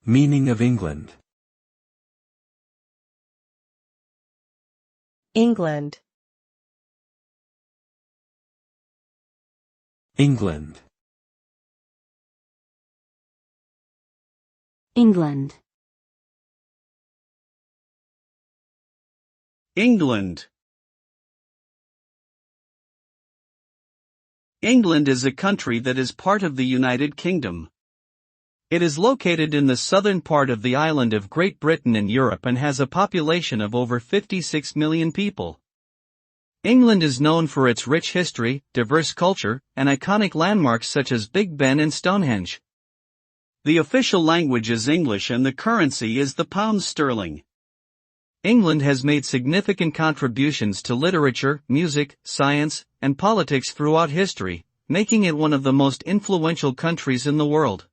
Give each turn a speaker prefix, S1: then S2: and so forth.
S1: Meaning of England.
S2: England.
S1: England.
S3: England.
S4: England. England is a country that is part of the United Kingdom. It is located in the southern part of the island of Great Britain in Europe and has a population of over 56 million people. England is known for its rich history, diverse culture, and iconic landmarks such as Big Ben and Stonehenge. The official language is English and the currency is the pound sterling. England has made significant contributions to literature, music, science, and politics throughout history, making it one of the most influential countries in the world.